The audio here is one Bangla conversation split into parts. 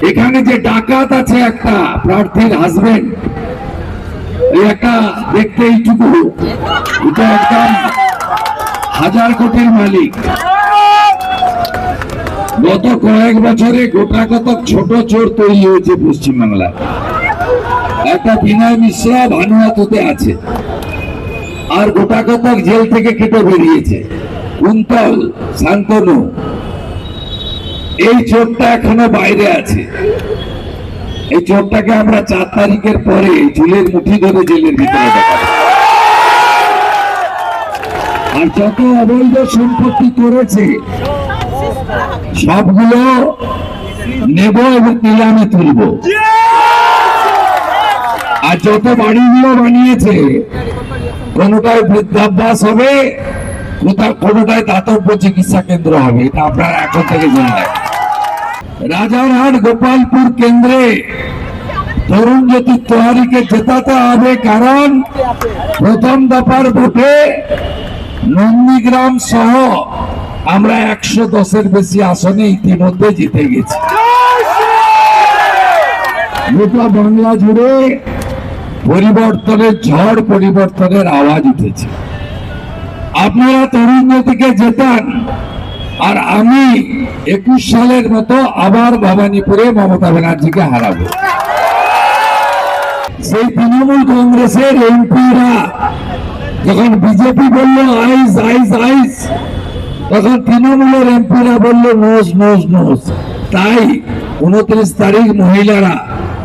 এখানে যে ডাকাত আছে একটা প্রার্থীর হাজবেন্ড, এই একটা দেখতে এইটুকু, এটা একদম 1000 কোটির মালিক। গত কয়েক বছরে গোটা কতক ছোট চোর তৈরি হয়েছে পশ্চিমবাংলায়। একটা বিনয় মিশ্রা ভানুয়াতুতে আছে, আর গোটা কতক জেল থেকে কেটে বেরিয়েছে। কুন্তল, শান্তনু, এই চোরটা এখনো বাইরে আছে। এই চোরটাকে আমরা 4 তারিখের পরে চুলের মুঠি ধরে জেলের ভিতরে দেখাবো। আর যত অবৈধ সম্পত্তি করেছে সবগুলো নেব এবং নিলামে তুলব। আর যত বাড়িগুলো বানিয়েছে, কোনটায় বৃদ্ধাবাস হবে, কোনটায় দাতব্য চিকিৎসা কেন্দ্র হবে, এটা আপনারা এখন থেকে জেনে নেন। রাজারহাট গোপালপুর কেন্দ্রে তরুণ জ্যোতি তেওয়ারিকে জেতাতে হবে, কারণ প্রথম দফার ভোটে নন্দীগ্রাম সহ আমরা 110-এর বেশি আসনে ইতিমধ্যে জিতে গেছি। গোটা বাংলা জুড়ে পরিবর্তনের ঝড়, পরিবর্তনের আওয়াজ উঠেছে। আপনারা তরুণ জ্যোতিকে জেতান, আর আমি 21 সালের মতো আবার ভবানীপুরে মমতা ব্যানার্জিকে হারাবো। সেই তৃণমূল কংগ্রেসের এমপিরা যখন বিজেপি বলল আইস আইস আইস, তখন তৃণমূলের এমপিরা বলল নোজ নোজ নোজ। তাই 29 তারিখ মহিলারা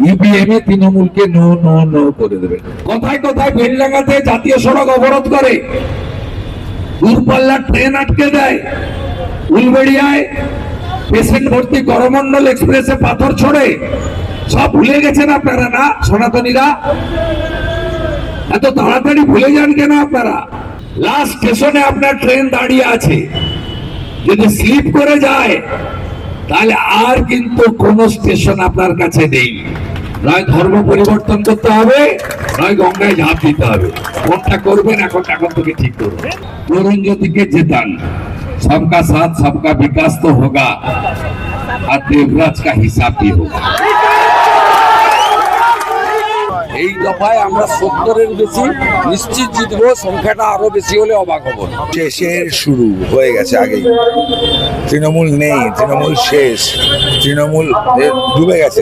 ইভিএম এ তৃণমূলকে নো নো নো করে দেবে। কোথায় কোথায় বেলডাঙ্গাতে জাতীয় সড়ক অবরোধ করে, দূরপাল্লার ট্রেন আটকে দেয়, উলবেড়িয়ায় পেশেন্ট ভর্তি করমন্ডল এক্সপ্রেসে পাথর ছড়ে। সব ভুলে গেছেন আপনারা না সনাতনীরা? এত তাড়াতাড়ি ভুলে যান কেন আপনারা? লাস্ট স্টেশনে আপনার ট্রেন দাঁড়িয়ে আছে, যদি স্লিপ করে যায় তাহলে আর কিন্তু কোন স্টেশন আপনার কাছে নেই। নয় ধর্ম পরিবর্তন করতে হবে, নয় গঙ্গায় ঝাঁপ দিতে হবে। কোনটা করবেন এখন থেকে ঠিক করবেন। তরুণ জ্যোতিকে জেতান, सबका साथ सबका विकास तो होगा, और देवराज का हिसाब भी होगा। এই দফায় আমরা 70-এর বেশি নিশ্চিত জিতবো, সংখ্যাটা আরো বেশি হলে অবাক হবো। শেষের শুরু হয়ে গেছে আগেই। তৃণমূল নেই, তৃণমূল শেষ, তৃণমূল ডুবে গেছে।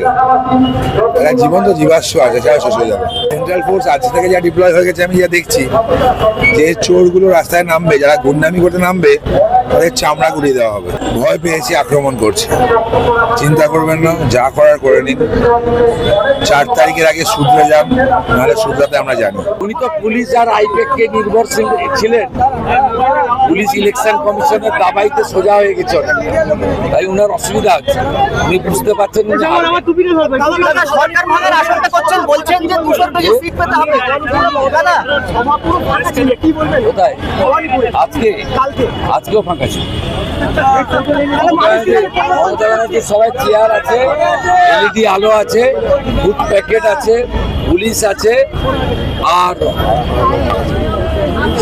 একটা জীবন্ত জীবাশ্ম আছে, সেটা শেষ হয়ে যাবে। সেন্ট্রাল ফোর্স আজ থেকে যা ডিপ্লয় হয়ে গেছে, আমি যা দেখছি যে চোরগুলো রাস্তায় নামবে, যারা গুন্ডামি করতে নামবে তাদের চামড়া গুড়িয়ে দেওয়া হবে। ভয় পেয়েছি, আক্রমণ করছে। চিন্তা করবেন না, যা করার করে নিন। 4 তারিখের আগে শুধরে যান, নাহলে শুধরাতে আমরা জানি। উনি তো পুলিশ আর আইপ্যাককে নির্ভরশীল ছিলেন, পুলিশ ইলেকশন কমিশনের দাবাইতে সোজা হয়ে গেছে, তাই উনার অসুবিধা হচ্ছে। উনি বুঝতে পারছেন যে কোথায় আজকেও ফাঁকা ছিল। সবাই চেয়ার আছে, এলইডি আলো আছে, ফুড প্যাকেট আছে, পুলিশ আছে, আর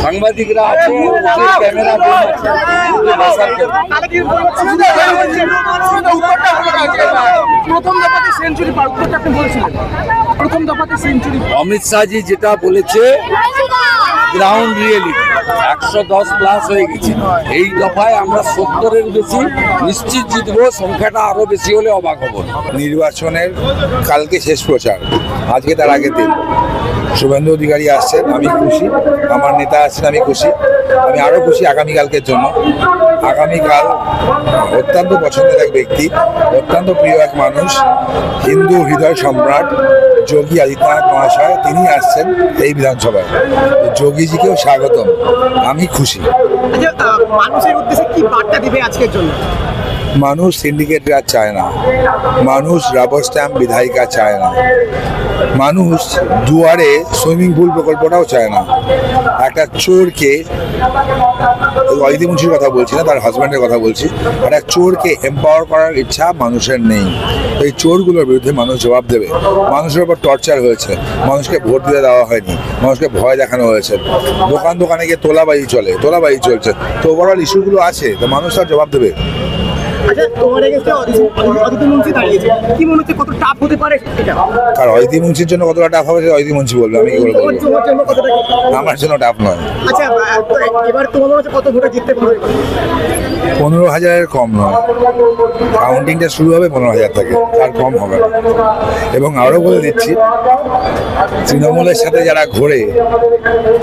সাংবাদিকরা আছে, ক্যামেরা অমিত শাহজি যেটা বলেছে গ্রাউন্ড রিয়েলিটি 110+ হয়ে গেছে। এই দফায় আমরা 70-এর বেশি নিশ্চিত জিতবো, সংখ্যাটা আরো বেশি হলে অবাক হবো। নির্বাচনের কালকে শেষ প্রচার, আজকে তার আগের দিন। শুভেন্দু অধিকারী আসছেন, আমি খুশি। আমার নেতা আসছেন, আমি খুশি। আমি আরো খুশি আগামীকালকের জন্য। আগামীকাল অত্যন্ত পছন্দের এক ব্যক্তি, অত্যন্ত প্রিয় এক মানুষ, হিন্দু হৃদয় সম্রাট যোগী আদিত্যনাথ মহাশয়, তিনি আসছেন এই বিধানসভায়। যোগীজিকেও স্বাগতম, আমি খুশি। মানুষের উদ্দেশ্যে কি বার্তা দিবে আজকের জন্য? মানুষ সিন্ডিকেট রাজ চায় না, মানুষ রাবার স্ট্যাম্প বিধায়িকা চায় না, মানুষ দুয়ারে সুইমিং পুল প্রকল্পটাও চায় না। একটা চোরকে, অদিতি মুন্সির কথা বলছি না, তার হাজব্যান্ডের কথা বলছি, একটা চোরকে এম্পাওয়ার করার ইচ্ছা মানুষের নেই। এই চোরগুলোর বিরুদ্ধে মানুষ জবাব দেবে। মানুষের উপর টর্চার হয়েছে, মানুষকে ভোট দিতে দেওয়া হয়নি, মানুষকে ভয় দেখানো হয়েছে, দোকানে গিয়ে তোলাবাজি চলছে, তো ওভারঅল ইস্যুগুলো আছে, তো মানুষ তার জবাব দেবে। আচ্ছা, তোমার এগেন্সে অদিতি মুন্সি দাঁড়িয়েছে, কি মনে হচ্ছে কত টাফ হতে পারে এটা? আর অদিতি মুন্সির জন্য কতটা টাফ হবে সেটা অদিতি মুন্সি বলবে, আমি কি করে বলবো? তোমার জন্য কতটা? আমার জন্য টাফ নয়। আচ্ছা, তো এবার তোমার মনে হচ্ছে কত ভোটে জিততে পারবে? 15,000-এর কম নয়। কাউন্টিংটা শুরু হবে 15,000 থেকে, তার কম হবে না। এবং আরও বলে দিচ্ছি, তৃণমূলের সাথে যারা ঘোরে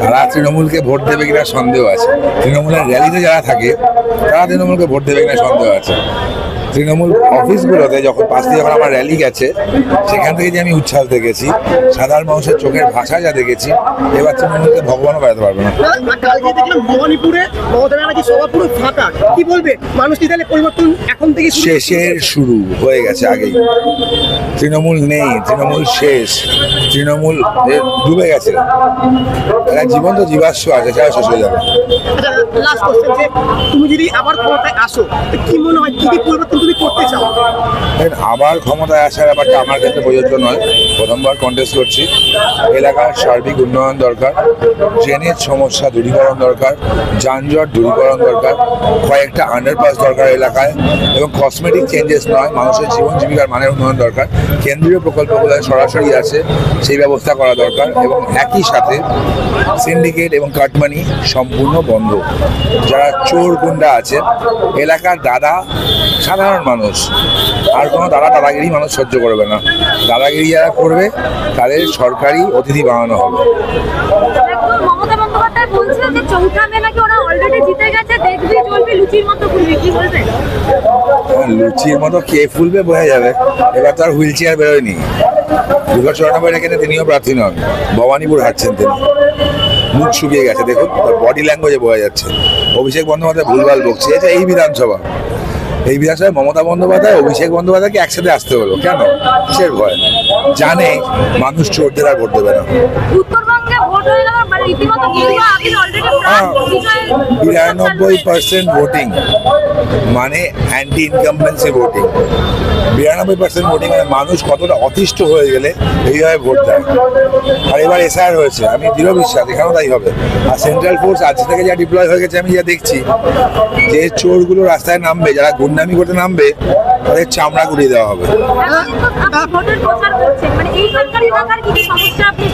তারা তৃণমূলকে ভোট দেবে কিনা সন্দেহ আছে। তৃণমূলের র্যালিতে যারা থাকে তারা তৃণমূলকে ভোট দেবে কিনা সন্দেহ আছে। তৃণমূল অফিসগুলোতে যখন পাশ দিয়ে যখন আমার র্যালি গেছে, সেখান থেকে যে আমি উচ্ছ্বাস দেখেছি, সাধারণ মানুষের চোখের ভাষা যা দেখেছি, এবার তৃণমূলকে ভগবানও বাড়াতে পারবে না। কালকে দেখলাম ভবানীপুরে মমতা ব্যানার্জি সভা পুরো ফাঁকা, কি বলবে? মানুষ কি তাহলে পরিবর্তন এখন থেকে শেষের শুরু হয়ে গেছে আগেই। তৃণমূল নেই, তৃণমূল শেষ, তৃণমূল ডুবে গেছে। একটা জীবন্ত জীবাশ্ম আছে, সেটা শেষ হয়ে যাবে। লাস্ট কোশ্চেন, যে তুমি যদি আবার ক্ষমতায় আসো, তো কি মনে হয় কি কি পরিবর্তন তুমি করতে চাও? দেখেন, আবার ক্ষমতায় আসার ব্যাপারটা আমার ক্ষেত্রে প্রযোজ্য নয়। প্রথমবার কন্টেস্ট করছি। এলাকার সার্বিক উন্নয়ন দরকার, ট্রেনের সমস্যা দূরীকরণ দরকার, যানজট দূরীকরণ দরকার, কয়েকটা আন্ডারপাস দরকার এলাকায়, এবং কসমেটিক চেঞ্জেস নয়, মানুষের জীবন জীবিকার মানের উন্নয়ন দরকার। কেন্দ্রীয় প্রকল্পগুলো সরাসরি আছে, সেই ব্যবস্থা করা দরকার। এবং একই সাথে সিন্ডিকেট এবং কাটমানি সম্পূর্ণ বন্ধ। যারা চোর গুন্ডা আছে, এলাকার দাদা সাধারণ মানুষ, আর কোনো দাদাগিরি মানুষ সহ্য করবে না। দাদাগিরি যারা করবে তাদের সরকারি অতিথি বানানো হবে। মমতা বন্দ্যোপাধ্যায় বলছেন যে চৌঠা মে নাকি ওরা অলরেডি জিতে গেছে, দেখবি চলবে লুচির মতো ফুলবে, কি বলবেন? লুচির মতো কে ফুলবে বোঝা যাবে। এবার তো আর হুইল চেয়ার বেরোয়নি। 294 কেন তিনিও প্রার্থী নন, ভবানীপুর হাঁটছেন তিনি। মুখ শুকিয়ে গেছে, দেখুন বডি ল্যাঙ্গুয়েজে বোঝা যাচ্ছে। অভিষেক বন্দ্যোপাধ্যায় ভুলভাল বকছে। এটা এই বিধানসভায় মমতা বন্দ্যোপাধ্যায় অভিষেক বন্দ্যোপাধ্যায়কে একসাথে আসতে হলো কেন? কিসের ভয়? জানে মানুষ চোরদের আর ভোট দেবে না। উত্তরবঙ্গে ভোট হয়ে গেল, মানে রীতিমতো গেরুয়া আবির অলরেডি প্রাণ বিজয় 92% ভোটিং মানে অ্যান্টি ইনকামবেন্সি ভোটিং। 92% ভোটিং মানে মানুষ কতটা অতিষ্ঠ হয়ে গেলে এইভাবে ভোট দেয়। আর এবার এসআইআর হয়েছে, আমি দৃঢ় বিশ্বাস এখানেও তাই হবে। আর সেন্ট্রাল ফোর্স আজ থেকে যা ডিপ্লয় হয়ে গেছে, আমি যা দেখছি, যে চোরগুলো রাস্তায় নামবে, যারা গুন্ডামি করতে নামবে, তাদের চামড়া গুড়িয়ে দেওয়া হবে। ভোটের প্রচার করছেন, মানে এই সরকারি এলাকার কি সমস্যা আপনি?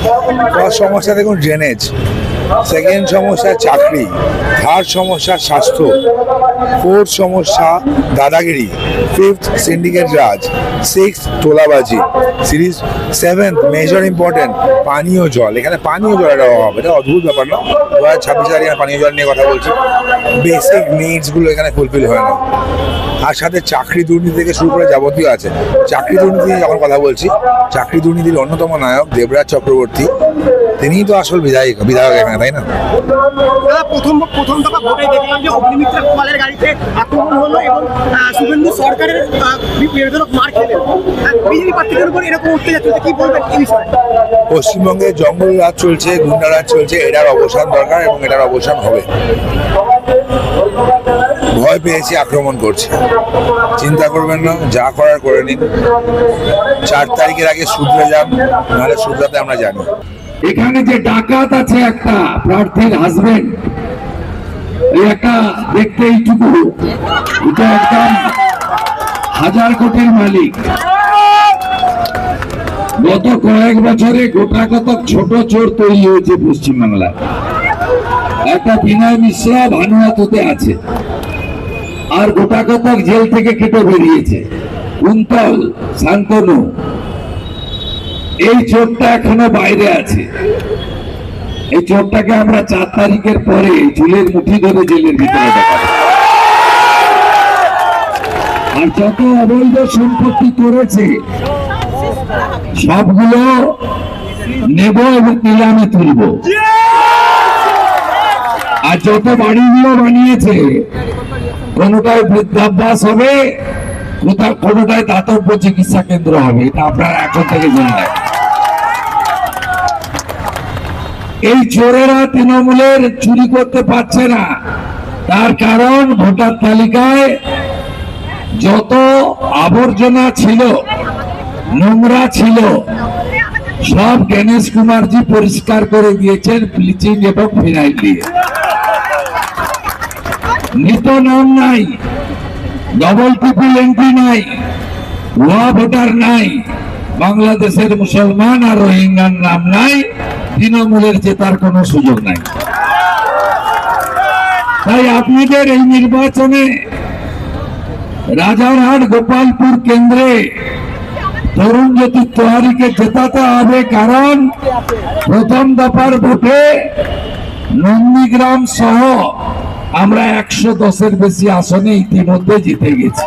সমস্যা দেখুন, ড্রেনেজ। সেকেন্ড সমস্যা চাকরি। থার্ড সমস্যা স্বাস্থ্য। ফোর্থ সমস্যা দাদাগিরি। ফিফথ সিন্ডিকেট রাজ। সিক্স তোলাবাজি। সিরিজ সেভেন্থ মেজর ইম্পর্টেন্ট পানীয় জল। এখানে পানীয় জলের অভাব হবে, এটা অদ্ভুত ব্যাপার না। 2026 সালে পানীয় জল নিয়ে কথা বলছি। বেসিক নিডসগুলো এখানে ফুলফিল হয় না। আর সাথে চাকরি দুর্নীতি থেকে শুরু করে যাবতীয় আছে। চাকরি দুর্নীতি নিয়ে যখন কথা বলছি, চাকরি দুর্নীতির অন্যতম নায়ক দেবরাজ চক্রবর্তী, তিনিই তো আসল বিধায়ক এখানে, তাই না? প্রথম দফা ভোটে দেখলাম যে অগ্নিমিত্রা কুমারের গাড়িতে আক্রমণ হলো এবং শুভেন্দু সরকারের বিরোধক মার খেলেন। বিজেপি প্রার্থীদের উপর এরকম উঠতে যাচ্ছে, কি বলবেন এই বিষয়ে? পশ্চিমবঙ্গে জঙ্গল রাজ চলছে, গুন্ডা রাজ চলছে, এটার অবসান দরকার এবং এটার অবসান হবে। ভয় পেয়েছি, আক্রমণ করছে। চিন্তা করবেন না, যা করার করে নিন। 4 তারিখের আগে শুধরে যান, নাহলে শুধরাতে আমরা জানি। এখানে যে ডাকাত আছে একটা প্রার্থীর হাজবেন্ড, এই একটা দেখতে এইটুকু, এটা একদম 1000 কোটির মালিক। গত কয়েক বছরে গোটা কতক ছোট চোর তৈরি হয়েছে পশ্চিমবাংলায়। একটা বিনয় মিশ্রা ভানুয়াতুতে আছে, আর গোটা কতক জেল থেকে কেটে বেরিয়েছে। কুন্তল, শান্তনু, এই চোরটা এখনো বাইরে আছে। এই চোরটাকে আমরা 4 তারিখের পরে চুলের মুঠি ধরে জেলের ভিতরে দেখাবো। আর যত অবৈধ সম্পত্তি করেছে সবগুলো নেব এবং নিলামে তুলব। আর যত বাড়িগুলো বানিয়েছে, কোনোটায় বৃদ্ধাভ্যাস হবে, কোনোটায় দাতব্য চিকিৎসা কেন্দ্র হবে। এটা আপনারা এখন থেকে জেনে নেন। এই চোরেরা তৃণমূলের চুরি করতে পারছে না, তার কারণ ভোটার তালিকায় যত আবর্জনা ছিল, নোংরা ছিল, সব গণেশ কুমারজি পরিষ্কার করে দিয়েছেন ব্লিচিং এবং ফিনাইল দিয়ে। মৃত নাম নাই, ডবল ট্রিপল এন্ট্রি নাই, ভুয়া ভোটার নাই, বাংলাদেশের মুসলমান আর রোহিঙ্গার নাম নাই, তৃণমূলের জেতার কোনো সুযোগ নাই। তাই আপনাদের এই নির্বাচনে রাজারহাট গোপালপুর কেন্দ্রে তরুণ জ্যোতি তেওয়ারিকে জেতাতে হবে, কারণ প্রথম দফার ভোটে নন্দীগ্রাম সহ আমরা 110-এর বেশি আসনে ইতিমধ্যে জিতে গেছি।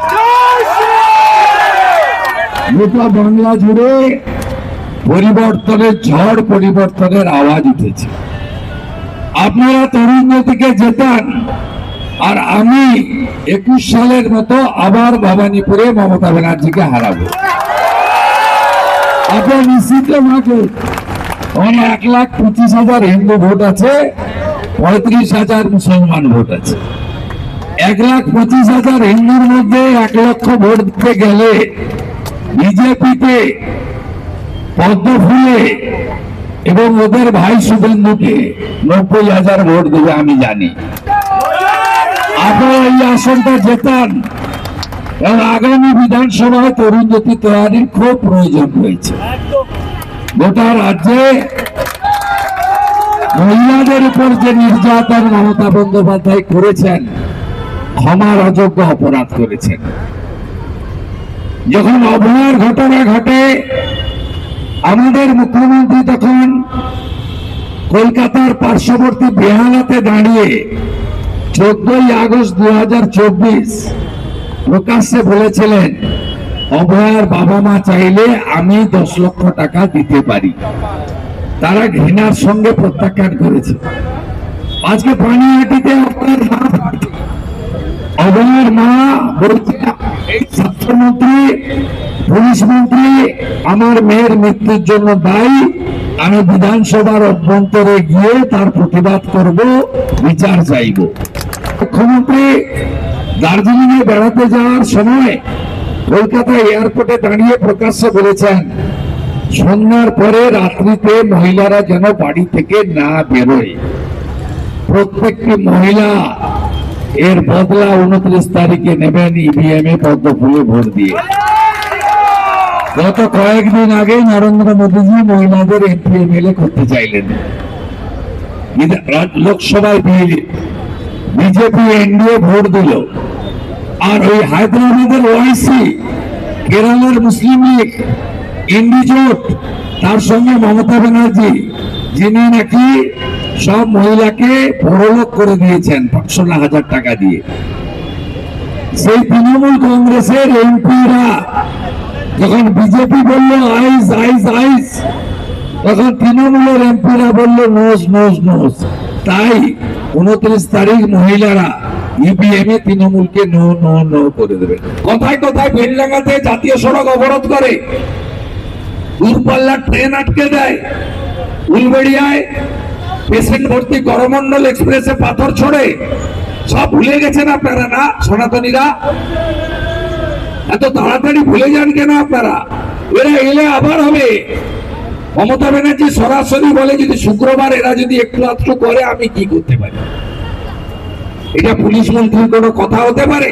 গোটা বাংলা জুড়ে পরিবর্তনের ঝড়, পরিবর্তনের আওয়াজ উঠেছে। আপনারা তরুণ জ্যোতিকে জেতান, আর আমি 21 সালের মতো আবার ভবানীপুরে মমতা ব্যানার্জিকে হারাবো। আপনার নিশ্চিত থাকে 1,25,000 হিন্দু ভোট আছে, 35,000 মুসলমান ভোট আছে। 1,25,000 হিন্দুর মধ্যে 1 লক্ষ ভোট দিতে গেলে বিজেপিতে পদ্মফুলে এবং ওদের ভাই শুভেন্দুকে 90,000 ভোট দেবে আমি জানি। আপনারা এই আসনটা জেতান, এবং আগামী বিধানসভায় তরুণ জ্যোতি তেওয়ারির খুব প্রয়োজন রয়েছে। গোটা রাজ্যে মহিলাদের উপর যে নির্যাতন মমতা বন্দ্যোপাধ্যায় করেছেন, ক্ষমার অযোগ্য অপরাধ করেছেন। যখন অভয়ার ঘটনা ঘটে, আমাদের মুখ্যমন্ত্রী তখন কলকাতার পার্শ্ববর্তী বেহালাতে দাঁড়িয়ে 14ই আগস্ট 2024 প্রকাশ্যে বলেছিলেন, অভয়ার বাবা মা চাইলে আমি 10 লক্ষ টাকা দিতে পারি। তারা ঘৃণার সঙ্গে প্রত্যাখ্যান করেছে। আজকে পানিহাটিতে অভয়ার মা বলছে, এই স্বাস্থ্যমন্ত্রী, পুলিশ মন্ত্রী আমার মেয়ের মৃত্যুর জন্য দায়ী, আমি বিধানসভার অভ্যন্তরে গিয়ে তার প্রতিবাদ করব, বিচার চাইব। মুখ্যমন্ত্রী দার্জিলিং এ বেড়াতে যাওয়ার সময় কলকাতা এয়ারপোর্টে দাঁড়িয়ে প্রকাশ্যে বলেছেন, সন্ধ্যার পরে রাত্রিতে মহিলারা যেন বাড়ি থেকে না বেরোয়। প্রত্যেকটি মহিলা এর বদলা 29 তারিখে নেবেন ইভিএম এ পদ্মফুলে ভোট দিয়ে। গত কয়েকদিন আগে নরেন্দ্র মোদীজি মহিলাদের এমপি এমএলএ করতে চাইলেন। লোকসভায় বিজেপি এনডিএ ভোট দিল, আর ওই হায়দ্রাবাদের ওআইসি, কেরলের মুসলিম লীগ, ইন্ডিজোট, তার সঙ্গে মমতা ব্যানার্জি, যিনি নাকি সব মহিলাকে বড়লোক করে দিয়েছেন 500,000 টাকা দিয়ে। সেই তৃণমূল কংগ্রেসের এমপিরা যখন বিজেপি বলল আইস আইস আইস, তখন তৃণমূলের এমপিরা বলল নোজ নোজ নোজ। তাই 29 তারিখ মহিলারা ইভিএম এ তৃণমূলকে নো নো নো করে দেবে। কোথায় কোথায় বেলডাঙ্গাতে জাতীয় সড়ক অবরোধ করে, দূরপাল্লার ট্রেন আটকে দেয়, উলবেড়িয়ায় পেশেন্ট ভর্তি করমন্ডল এক্সপ্রেসে পাথর ছড়ে। সব ভুলে গেছেন আপনারা না সনাতনীরা? এত তাড়াতাড়ি ভুলে যান কেন আপনারা? এরা এলে আবার হবে। মমতা ব্যানার্জি সরাসরি বলে, যদি শুক্রবার এরা যদি একটু আধটু করে আমি কি করতে পারি? এটা পুলিশ মন্ত্রীর কোনো কথা হতে পারে?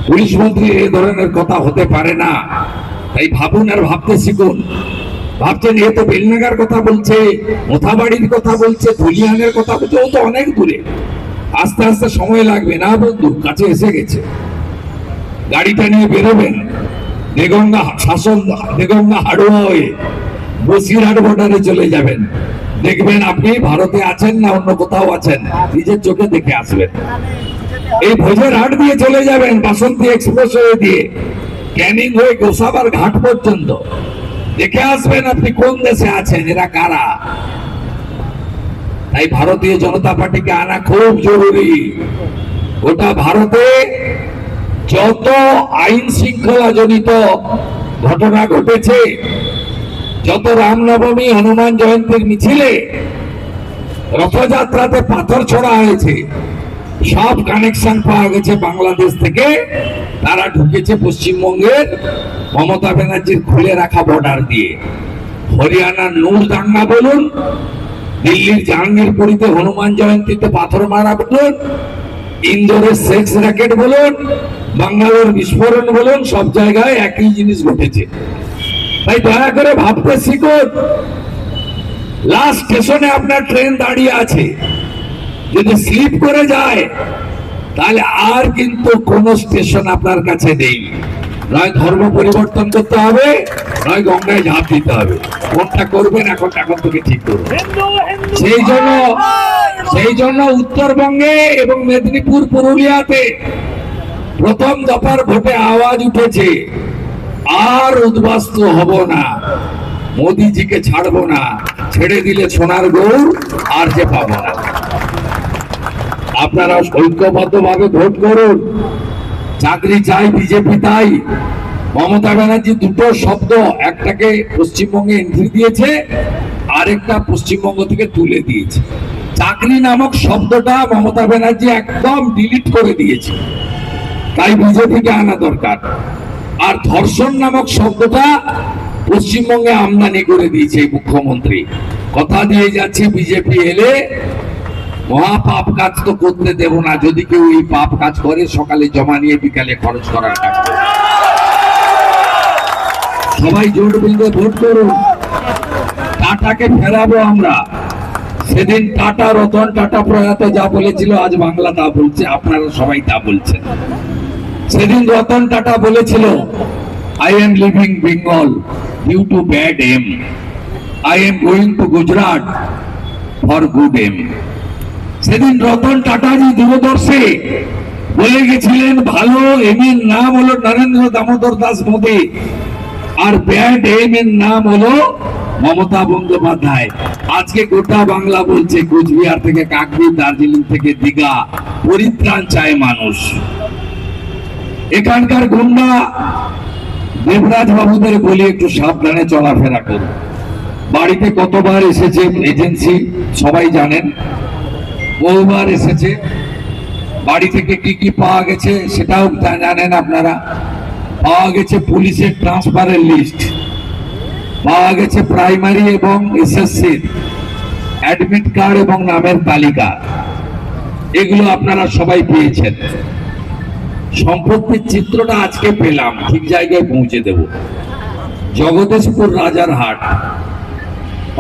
পুলিশ মন্ত্রী এই ধরনের কথা হতে পারে না। তাই ভাবুন আর ভাবতে শিখুন। ভাবছেন এ তো বেলনাগার কথা বলছে, মোথাবাড়ির কথা বলছে, ধুলিয়ানের কথা বলছে, ও তো অনেক দূরে। আস্তে আস্তে সময় লাগবে না বন্ধু, কাছে এসে গেছে। গাড়িটা নিয়ে বেরোবেন, দেগঙ্গা হাড়ুয়া হয়ে বসিরহাট বর্ডারে চলে যাবেন। দেখবেন আপনি ভারতে আছেন না অন্য কোথাও আছেন, নিজের চোখে দেখে আসবেন। এই ভোজের হাট দিয়ে চলে যাবেন, বাসন্তী এক্সপ্রেস হয়ে দিয়ে ক্যানিং হয়ে গোসাবার ঘাট পর্যন্ত দেখে আসবেন আপনি কোন দেশে আছেন, এরা কারা। তাই ভারতীয় জনতা পার্টিকে আনা খুব জরুরি। গোটা ভারতে যত আইন শৃঙ্খলা জনিত ঘটনা ঘটেছে, যত রামনবমী, হনুমান জয়ন্তীর মিছিলে, রথযাত্রাতে পাথর ছোড়া হয়েছে, সব কানেকশন পাওয়া গেছে বাংলাদেশ থেকে। তারা ঢুকেছে পশ্চিমবঙ্গের মমতা ব্যানার্জির খুলে রাখা বর্ডার দিয়ে। হরিয়ানার নূর দাঙ্গা বলুন, দিল্লির জাহাঙ্গীরপুরীতে হনুমান জয়ন্তীতে পাথর মারা বলুন, ইন্দোরের সেক্স র্যাকেট বলুন, বাঙ্গালোর বিস্ফোরণ বলুন, সব জায়গায় একই জিনিস ঘটেছে। তাই দয়া করে ভাবতে শিখুন। লাস্ট স্টেশনে আপনার ট্রেন দাঁড়িয়ে আছে, যদি স্লিপ করে যায় তাহলে আর কিন্তু কোন স্টেশন আপনার কাছে নেই। নয় ধর্ম পরিবর্তন করতে হবে, নয় গঙ্গায় ঝাঁপ দিতে হবে। কোনটা করবেন এখন থেকে ঠিক করবেন। সেই জন্য উত্তরবঙ্গে এবং মেদিনীপুর, পুরুলিয়াতে প্রথম দফার ভোটে আওয়াজ উঠেছে, আর উদ্বাস্তু হব না, মোদিজিকে ছাড়বো না, ছেড়ে দিলে সোনার গৌর আর যে পাবো না। আপনারা ঐক্যবদ্ধভাবে ভোট করুন। চাকরি চাই বিজেপি তাই। মমতা ব্যানার্জি দুটো শব্দ, একটাকে পশ্চিমবঙ্গে এন্ট্রি দিয়েছে, আরেকটা পশ্চিমবঙ্গ থেকে তুলে দিয়েছে। চাকরি নামক শব্দটা মমতা ব্যানার্জি একদম ডিলিট করে দিয়েছে, তাই বিজেপিকে আনা দরকার। আর ধর্ষণ নামক শব্দটা পশ্চিমবঙ্গে আমদানি করে দিয়েছে মুখ্যমন্ত্রী। কথা দিয়ে যাচ্ছে বিজেপি এলে মহা পাপ কাজ তো করতে দেব না। যদি কেউ এই পাপ কাজ করে, সকালে জমা নিয়ে বিকালে খরচ করার কাজ করে। সবাই জোট বেঁধে ভোট করুন। টাটাকে ফেরাবো আমরা। সেদিন টাটা, রতন টাটা প্রয়াত যা বলেছিল, আজ বাংলা তা বলছে, আপনারা সবাই তা বলছেন। সেদিন রতন টাটা বলেছিল, I am leaving Bengal due to bad aim. I am going to Gujarat for good aim. সেদিন রতন টাটাজি দূরদর্শে বলে গেছিলেন, ভালো এমের নাম হলো নরেন্দ্র দামোদর দাস মোদী, আর ব্যাড এম এর নাম হলো মমতা বন্দ্যোপাধ্যায়। আজকে গোটা বাংলা বলছে, কোচবিহার থেকে কাকদ্বীপ, দার্জিলিং থেকে দীঘা, পরিত্রাণ চায় মানুষ। এখানকার গুন্ডা দেবরাজ বাবুদের বলি একটু সাবধানে চলাফেরা করুন। বাড়িতে কতবার এসেছে এজেন্সি সবাই জানেন, বহুবার এসেছে। বাড়ি থেকে কি কি পাওয়া গেছে সেটাও জানেন আপনারা। পাওয়া গেছে পুলিশের ট্রান্সফারের লিস্ট, পাওয়া গেছে প্রাইমারি এবং এসএসসি অ্যাডমিট কার্ড এবং নামের তালিকা। এগুলো আপনারা সবাই পেয়েছেন। সম্পত্তির চিত্রটা আজকে পেলাম, ঠিক জায়গায় পৌঁছে দেব। জগদীশপুর রাজারহাট,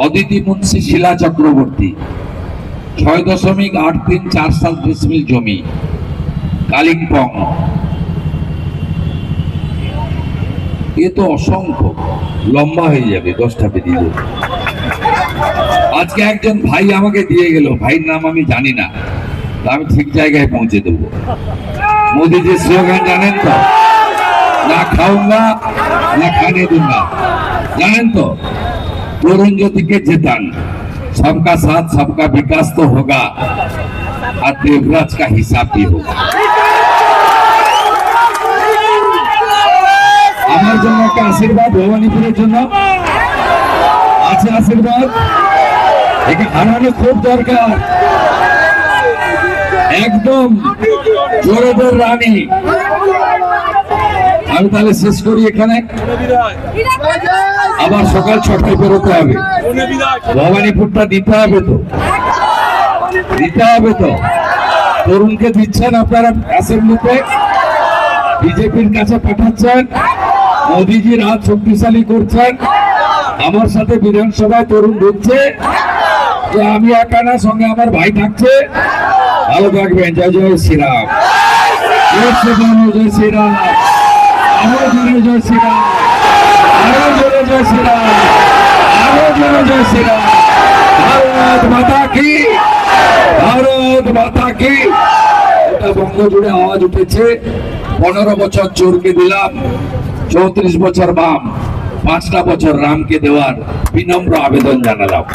অদিতি মুন্সি শিলা চক্রবর্তী, 6.834 ডিসমিল জমি, কালিম্পং। এ তো অসংখ্য, লম্বা হয়ে যাবে, 10টা পেরিয়ে দেব। আজকে একজন ভাই আমাকে দিয়ে গেল, ভাইয়ের নাম আমি জানি না, আমি ঠিক জায়গায় পৌঁছে দেবো। মোদীজির স্লোগান জানেন তো, না খাऊंगा না खाने दूंगा, জানেন তো? তরুণ জ্যোতিকে জেতান, सबका साथ सबका विकास तो होगा, और देवराज का हिसाब भी होगा। আমার জন্য একটা আশীর্বাদ, ভবানীপুরের জন্য আছে আশীর্বাদ। একে হারানো খুব দরকার, একদম জোরেদের রানী। আমি তাহলে শেষ করি এখানে, আবার সকাল 6টায় বেরোতে হবে। ভবানীপুরটা দিতে হবে তো, দিতে হবে তো। তরুণকে দিচ্ছেন আপনারা অ্যাসেম্বলিতে, বিজেপির কাছে পাঠাচ্ছেন, মোদীজির হাত শক্তিশালী করছেন। আমার সাথে বিধানসভায় তরুণ ঢুকছে, যে আমি একা না, সঙ্গে আমার ভাই থাকছে। ভালো থাকবেন। জয় জয় শ্রীরাম, জয় শ্রীরাম, জয় শ্রীরাম, আরো জোরে জয় শ্রীরাম, আরো জোরে জয় শ্রীরাম, আরো জোরে জয় শ্রীরাম। ভারত মাতা কি, ভারত মাতা কি। এটা বঙ্গ জুড়ে আওয়াজ উঠেছে। 15 বছর চোরকে দিলাম, 34 বছর বাম, 5টা বছর রামকে দেওয়ার বিনম্র আবেদন জানালাম।